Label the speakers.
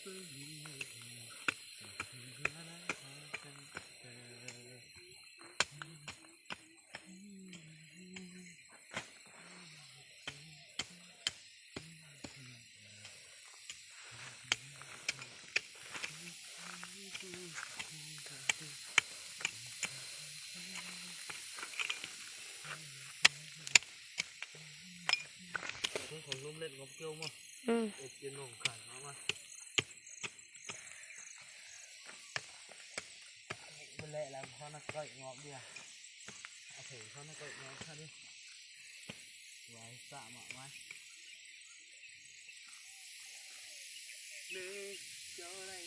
Speaker 1: ของนุ่มเล่นของเกี่ยวมั้งเกี่ยวหนุ่มขันเอามาเป็นแหละแล้วเขานักเกยงอกเดียวเอาถือเขานักเกยงอกท่าดิไว้สะหมาไว้นึกเจ้าได้